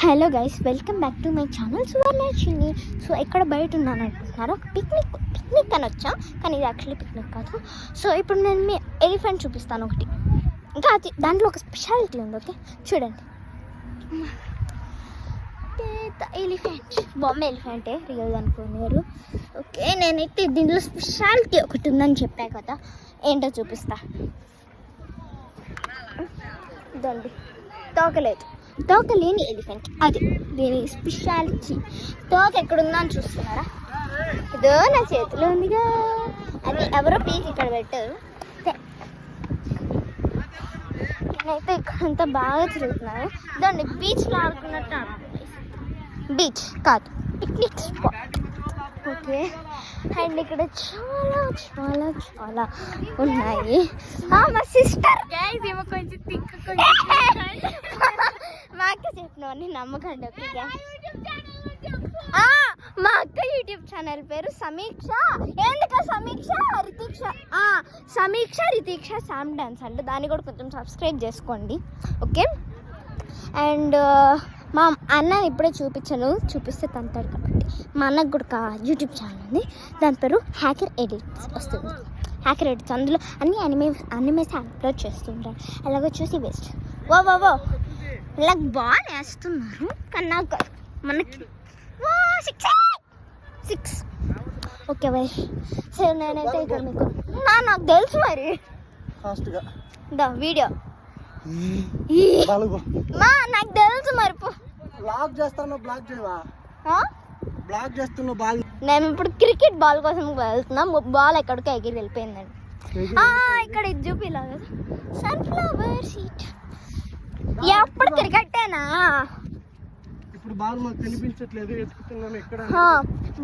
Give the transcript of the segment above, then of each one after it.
Hello guys, welcome back to my channel సువర్ణాచిని. So ఇక్కడ బయట ఉన్నాను అనుకుంటున్నారు. ఒక పిక్నిక్ అని వచ్చాం, కానీ ఇది యాక్చువల్లీ పిక్నిక్ కాదు. సో ఇప్పుడు నేను మీ ఎలిఫెంట్ చూపిస్తాను ఒకటి. ఇంకా అది దాంట్లో ఒక స్పెషాలిటీ ఉంది. ఓకే చూడండి, ఎలిఫెంట్ బొమ్మ ఎలిఫెంటే, రియల్ అనుకున్నారు. ఓకే నేనైతే దీంట్లో స్పెషాలిటీ ఒకటి ఉందని చెప్పా కదా, ఏంటో చూపిస్తా. ఇదండి, తోకలేని ఎలిఫెంట్, అది దీని స్పెషాలిటీ. తోక ఎక్కడుందా అని చూస్తున్నారా? ఇదో నా చేతిలో ఉందిగా, అది ఎవరో పీక్ ఇక్కడ పెట్టారు. నేనైతే ఇక్కడంతా బాగా తిరుగుతున్నాను. ఇదండి, బీచ్లో ఆడుకున్నట్టు, బీచ్ కాదు, పిక్నిక్ స్పాట్. ఓకే, అండ్ ఇక్కడ చాలా చాలా చాలా ఉన్నాయి. మా సిస్టర్ కొంచెం మా అక్క చెప్పినవన్నీ నమ్మకండి. ఓకే, మా అక్క యూట్యూబ్ ఛానల్ పేరు సమీక్ష. ఎందుక సమీక్ష రితీక్ష సామ్ డాన్స్ అంటే, దాన్ని కూడా కొంచెం సబ్స్క్రైబ్ చేసుకోండి. ఓకే, అండ్ మా అన్న ఇప్పుడే చూపిస్తే తంతాడు కాబట్టి, మా అన్నకు కూడా ఒక యూట్యూబ్ ఛానల్ ఉంది, దాని పేరు హ్యాకర్ ఎడిట్స్ వస్తుంది. హ్యాకర్ ఎడిట్స్, అందులో అన్ని అనిమేస్ అప్లోడ్ చేస్తుంటారు. అలాగే చూసి వేస్ట్. ఓ ఇలా బాగా వేస్తున్నారు, కానీ నాకు మనకి 6. Okay by. సరే నేనైతే ఇక్కడ మీకు నాకు తెలుసు మరి వీడియో నాకు తెలుసు మరి. నేను ఇప్పుడు క్రికెట్ బాల్ కోసం వెళ్తున్నా. బాల్ ఎక్కడికో ఎగిరి వెళ్ళిపోయిందండి. ఇక్కడ ఇది చూపిలాగా సన్ఫ్లవర్ సీట్. ఎప్పుడు క్రికెట్టేనా?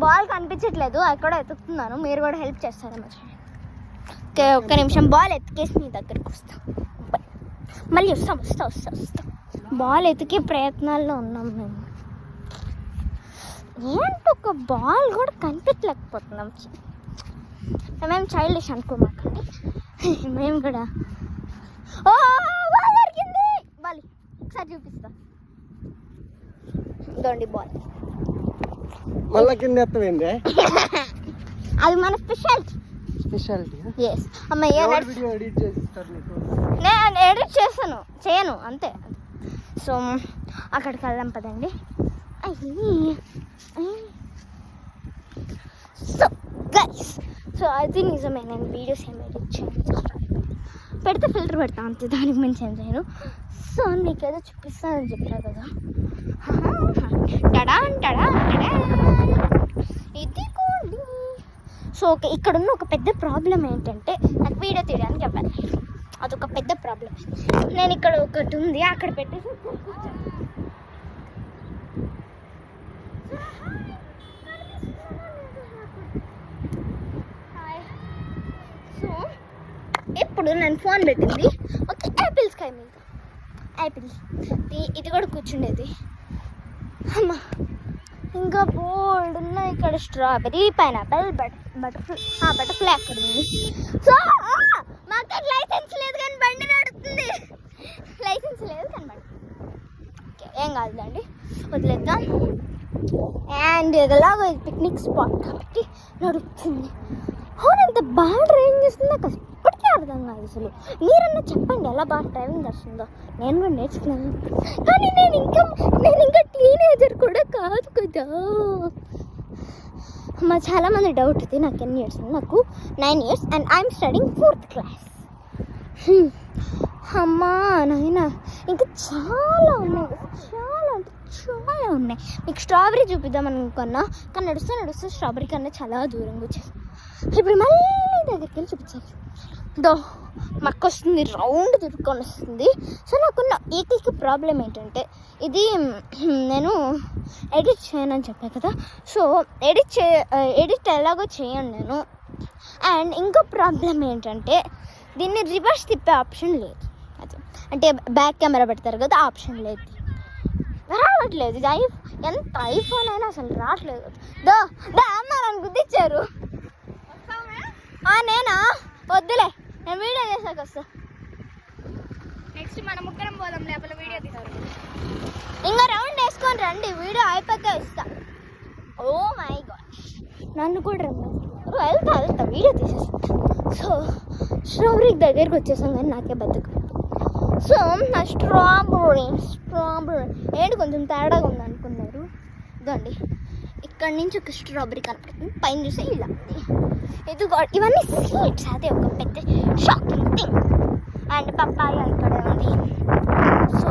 బాల్ కనిపించట్లేదు, ఎక్కడ ఎత్తుకుతున్నాను. మీరు కూడా హెల్ప్ చేస్తారా? ఒక్క నిమిషం, బాల్ ఎత్తుకేసి మీ దగ్గరికి వస్తాం. మళ్ళీ వస్తాం. బాల్ ఎతికే ప్రయత్నాల్లో ఉన్నాం మేము. ఏంటి ఒక బాల్ కూడా కనిపించలేకపోతున్నాం. మేము చైల్డిష్ అనుకోమాకండి, మేము కూడా. బాల్ దొరికింది. బాల్ ఒకసారి చూపిస్తా. ఇదండి బాల్. అది మన స్పెషాలిటీ. ఎస్ అమ్మయ్య, నేను ఎడిట్ చేయను అంతే. సో అక్కడికి వెళ్దాం పదండి. సో గైస్, సో అది నిజమే, నేను వీడియోస్ ఏం ఎడిట్ చేయను, పెడితే ఫిల్టర్ పెడతాను అంతే, దానికి మించి ఏం చేయను. సో నీకేదో చూపిస్తానని చెప్పా కదా, ఇది కోండి. సో ఓకే, ఇక్కడున్న ఒక పెద్ద ప్రాబ్లం ఏంటంటే, నాకు వీడియో తీయడానికి చెప్పాను, అదొక పెద్ద ప్రాబ్లం. నేను ఇక్కడ ఒకటి ఉంది, అక్కడ పెట్టేసి సో ఇప్పుడు నేను ఫోన్ పెట్టింది. ఓకే, యాపిల్ స్కై మీద యాపిల్, ఇది కూడా కూర్చుండేది. అమ్మా, ఇంకా బోల్డ్ ఉన్నాయి ఇక్కడ. స్ట్రాబెరీ, పైనాపిల్, బటర్ఫ్లై అక్కడ ఉంది. సో మాకు లైసెన్స్ లేదు కానీ బండి నడుస్తుంది. ఓకే, ఏం కాదులేండి, వదిలేద్దాం. అండ్ ఎలాగో ఇది పిక్నిక్ స్పాట్ కాబట్టి నడుస్తుంది. అవును, ఎంత బాగా డ్రైవింగ్ చేస్తుంది నాకు ఇప్పటికీ అర్థం కాదు అసలు. మీరన్నా చెప్పండి ఎలా బాగా డ్రైవింగ్ చేస్తుందో, నేను కూడా నేర్చుకున్నాను. కానీ నేను ఇంకా టీనేజర్ కూడా కాదు కదా. చాలామంది డౌట్ ఇది, నాకు ఎన్ని ఇయర్స్? నాకు 9 years and I'm studying 4th class. అమ్మా నాయన, ఇంకా చాలా ఉన్నాయి, చాలా ఉన్నాయి. మీకు స్ట్రాబెరీ చూపిద్దాం అనుకున్నా, కానీ నడుస్తూ స్ట్రాబెరీ కన్నా చాలా దూరంగా వచ్చేసి ఇప్పుడు మళ్ళీ దగ్గరికి వెళ్ళి చూపించాలి. మక్క వస్తుంది, రౌండ్ తిరుక్కొని వస్తుంది. సో నాకున్న ఏకైక ప్రాబ్లం ఏంటంటే, ఇది నేను ఎడిట్ చేయనని చెప్పాను కదా. సో ఎడిట్ ఎలాగో చేయను నేను. అండ్ ఇంకో ప్రాబ్లం ఏంటంటే, దీన్ని రివర్స్ తిప్పే ఆప్షన్ లేదు. అది అంటే బ్యాక్ కెమెరా పెడతారు కదా, ఆప్షన్ లేదు, రావట్లేదు. ఇది ఎంత ఐఫోన్ అయినా అసలు రావట్లేదు. అమ్మ నన్ను గుద్దిచ్చారు. నేనా? వద్దులే, నేను వీడియో చేసాక వస్తా. నెక్స్ట్ మనం ముగ్గురం పోదాం లేకపోతే వీడియో తీస్తారు. ఇంకా రౌండ్ వేసుకొని రండి, వీడియో అయిపోతే ఇస్తా. ఓ మై గాడ్, నన్ను కూడా వెళ్తా వీడియో తీసేస్తా. సో స్ట్రాబెరీ దగ్గరికి వచ్చేసాం కానీ నాకే బతుకు. సో నా స్ట్రాబెరీ ఏంటి కొంచెం తేడాగా ఉంది అనుకున్నారు. ఇదండి ఇక్కడ నుంచి ఒక స్ట్రాబెరీ కనపడుతుంది, పైన చూస్తే ఇలా ఉంది. ఇదిగో ఇవన్నీ సీడ్స్, అదే ఒక పెద్ద షాకింగ్ థింగ్. అండ్ పప్పాయ ఇక్కడ ఉంది. సో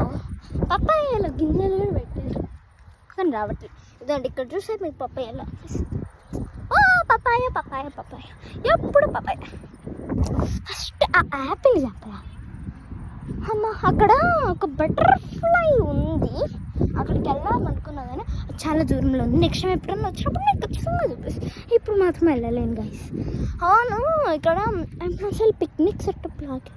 పప్పాయలో గింజలు కూడా పెట్టారు కానీ రావట్లేదు. ఇదండి ఇక్కడ చూస్తే మీకు పప్పాయలో పప్పాయ ఎప్పుడు పప్పాయ. ఫస్ట్ ఆ యాపిల్ చెప్పరా అమ్మ, అక్కడ ఒక బటర్ఫ్లై ఉంది, అక్కడికి వెళ్ళాలనుకున్నా కానీ చాలా దూరంలో ఉంది. నెక్స్ట్ టైం ఎప్పుడన్నా వచ్చినప్పుడు నేను ఖచ్చితంగా చూపిస్తాను, ఇప్పుడు మాత్రం వెళ్ళలేను గైస్. అవును, ఇక్కడ అసలు పిక్నిక్ సెటప్ లాగా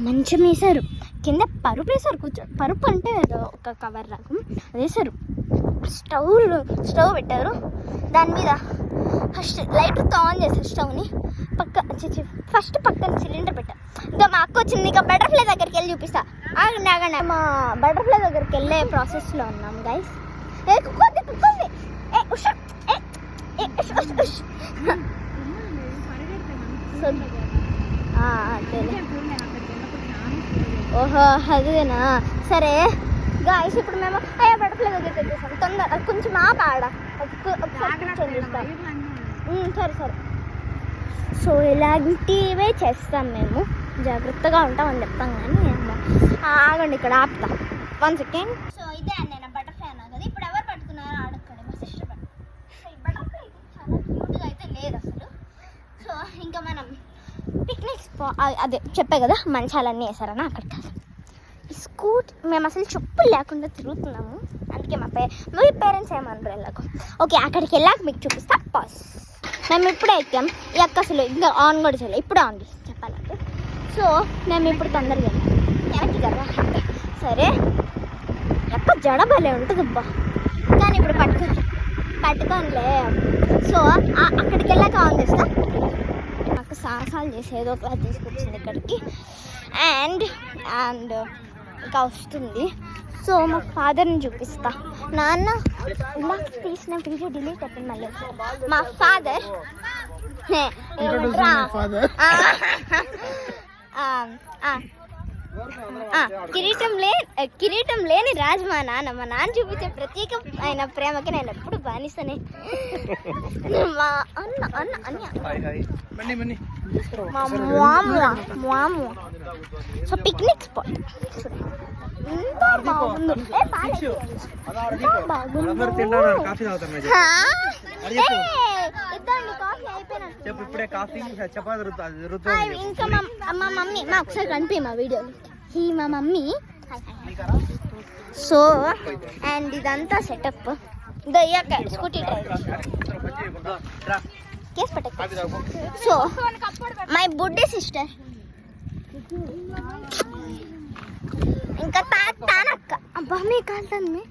మంచం వేశారు, కింద పరుపు వేశారు, కూర్చోడు. పరుపు అంటే ఒక కవర్ రకం అది వేశారు. స్టవ్ పెట్టారు, దాని మీద ఫస్ట్ లైటర్తో ఆన్ చేశారు స్టవ్ని. ఫస్ట్ పక్కన సిలిండర్ పెట్టారు. ఇంకా మా అక్క వచ్చింది, ఇంకా బటర్ఫ్లై దగ్గరికి వెళ్ళి చూపిస్తా. ఆగండి, మా బటర్ఫ్లై దగ్గరికి వెళ్ళే ప్రాసెస్లో ఉన్నాం గైస్. ఓహో అదేనా, సరే గాయస్. ఇప్పుడు మేము బటర్ఫ్లై దగ్గరికి వచ్చేసాం. తొందర కొంచెం ఆడ ఒకసారి కూర్చొని చూస్తాం. సరే. సో ఇలాంటివే చేస్తాం మేము, జాగ్రత్తగా ఉంటామని చెప్తాం కానీ ఆగండి, ఇక్కడ ఆపుతాం 1 సెకండ్. సో ఇదే అండి నేను బటర్ఫ్లై అన్నా కదా. ఇప్పుడు ఎవరు పట్టుకున్నారో అడగండి, మా సిస్టర్ పట్టుకున్నారు. ఈ బటర్ఫ్లై చాలా క్యూట్గా అయితే లేదు అసలు. సో ఇంకా మనం పిక్నిక్ అదే చెప్పే కదా, మంచాలన్నీ వేసారని అక్కడికి మేము అసలు చెప్పులు లేకుండా తిరుగుతున్నాము. అందుకే మా పేరెంట్స్ ఏమన్నారు వెళ్ళకు. ఓకే, అక్కడికి వెళ్ళాక మీకు చూపిస్తా. పాస్. మేము ఇప్పుడే ఎక్కాం, ఈ అక్క అసలు ఇంకా ఆన్ కూడా చేయలేదు, ఇప్పుడే ఆన్ చేసి చెప్పాలంటే. సో మేము ఇప్పుడు తొందరగా వెనక్కి కదా. సరే, ఎక్క జడబలే ఉంటుంది అబ్బా, కానీ ఇప్పుడు పట్టుకోనిలే. సో అక్కడికి వెళ్ళాక ఆన్ చేస్తా. నాకు సాహసాలు చేసేదో ఒకలా తీసుకొచ్చింది ఇక్కడికి. అండ్ ఇంకా వస్తుంది. సో మా ఫాదర్ని చూపిస్తా. నాన్న ఇలా తీసిన వీడియో డిలీట్ అయిపోయింది మళ్ళీ. మా ఫాదర్ కిరీటం లేని రాజు మా నాన్న. మా నాన్న చూపించే ప్రత్యేకమైన ప్రేమకి నేను ఎప్పుడు బానిసనే. మా మాము. సో పిక్నిక్ స్పాట్ ఎంత బాగుంది. ఇంకా మా మమ్మీ ఒకసారి కనిపి మా వీడియోలో. ఈ మా మమ్మీ. సో అండ్ ఇదంతా సెటప్. దయ్యాక స్కూటీ డ్రైవర్ కేసు పట్ట. సో మై బుడ్డి సిస్టర్, ఇంకా తానక్క. అబ్బా మీ కాలుతుంది.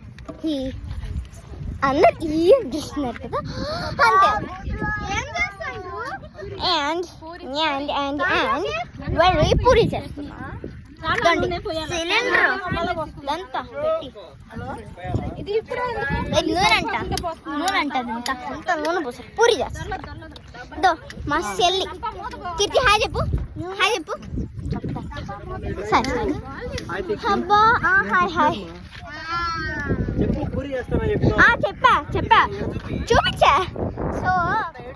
అందరు ఏం చూస్తున్నారు కదా అంతే. అండ్ వెరీ పూరి చేస్తున్నా. సిలిండర్ ఇదంతా పెట్టి నూనె అంట నూనె పోసారు పూరి చేస్తా. మా చెల్లి కీర్తి హాయ్ చెప్పు. సరే అబ్బా హాయ్ చెప్పా చూపించా. సో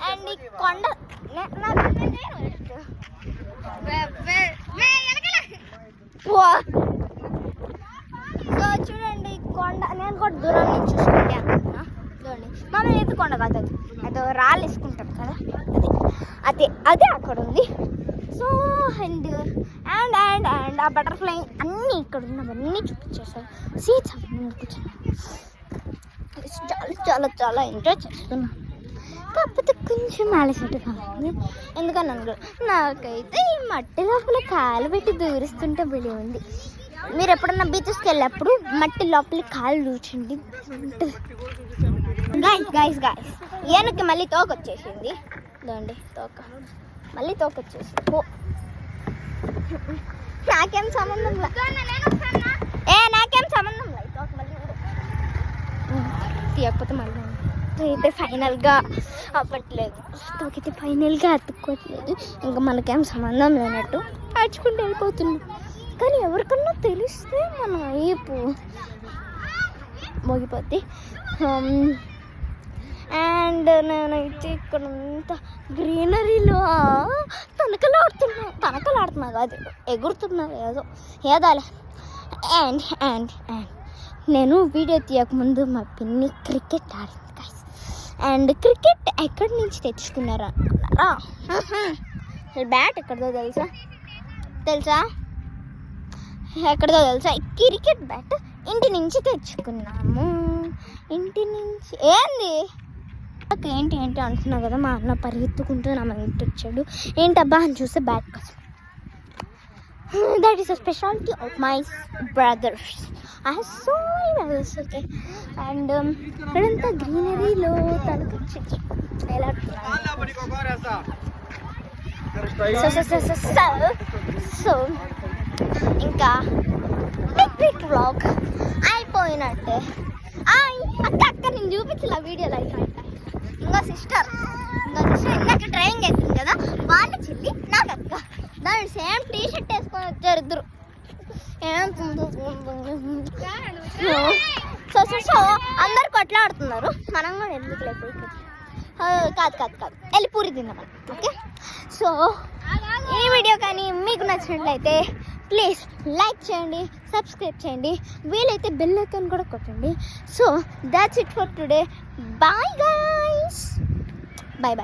అండ్ ఈ కొండ సో చూడండి కొండ. నేను కూడా దూరం నుంచి చూసుకుంటే అనుకున్నా. చూడండి మమ్మల్ని అయితే కొండ కాదు, అది రాళ్ళు వేసుకుంటారు కదా, అదే అక్కడ ఉంది. సో అండ్ ఆ బటర్ఫ్లై అన్నీ ఇక్కడ ఉన్నవన్నీ చూపించేసారు. సీట్స్ అవన్నీ కూర్చున్నాను. చాలా ఎంజాయ్ చేస్తున్నాను. కాకపోతే కొంచెం అలసటగా ఉంది. ఎందుకని నాకైతే ఈ మట్టి లోపల కాలు పెట్టి దూరిస్తుంటే బిడి ఉంది. మీరు ఎప్పుడన్నా బీచెస్కి వెళ్ళినప్పుడు మట్టి లోపల కాలు దూర్చండి. గాయస్ ఏనుకి మళ్ళీ తోకొచ్చేసింది. మళ్ళీ తోకొచ్చేసింది. నాకేం సంబంధం నాకేం సంబంధం లేదు తీయకపోతే మళ్ళీ అయితే ఫైనల్గా అవ్వట్లేదు స్టాక్ ఫైనల్గా అతుక్కోవట్లేదు ఇంకా మనకేం సంబంధం లేనట్టు అడుచుకుంటూ వెళ్ళిపోతున్నాం కానీ ఎవరికన్నా తెలిస్తే మన వైపు మోగిపోద్ది అండ్ నేనైతే ఇక్కడ అంతా గ్రీనరీలో తనకలాడుతున్నా కాదు ఎగురుతున్నా ఏదాలే అండ్ అండ్ అండ్ నేను వీడియో తీయకముందు మా పిన్ని క్రికెట్ ఆడింది గైస్ అండ్ క్రికెట్ ఎక్కడి నుంచి తెచ్చుకున్నారా బ్యాట్ ఎక్కడిదో తెలుసా ఎక్కడిదో తెలుసా క్రికెట్ బ్యాట్ ఇంటి నుంచి తెచ్చుకున్నాము ఇంటి నుంచి ఏంది ఏంటి ఏంటి అంటున్నా కదా మా అన్న పరిగెత్తుకుంటూ నా ఇంటి వచ్చాడు ఏంటబ్బా అని చూస్తే బ్యాట్ కోసం that is a speciality of my brothers I have so many brothers okay and ఇక్కడంతా గ్రీనరీలో తనకొచ్చి ఎలా సో ఇంకా బిగ్ వ్లాగ్ అయిపోయినట్టే అక్క నేను చూపించిన వీడియోలో అయిపోయింది ఇంకా సిస్టర్ ఇందాక డ్రైవింగ్ వేస్తుంది కదా వాళ్ళ చెల్లి నాకు అక్క దాని సేమ్ టీ షర్ట్ వేసుకొని వచ్చారు ఇద్దరు సో అందరు కొట్లాడుతున్నారు మనం కూడా ఎందుకు లేదు కాదు వెళ్ళి పూరి తిందామని ఓకే సో ఈ వీడియో కానీ మీకు నచ్చినట్లయితే ప్లీజ్ లైక్ చేయండి సబ్స్క్రైబ్ చేయండి వీలైతే బెల్ ఐకాన్ కూడా కొట్టండి so that's it for today bye guys bye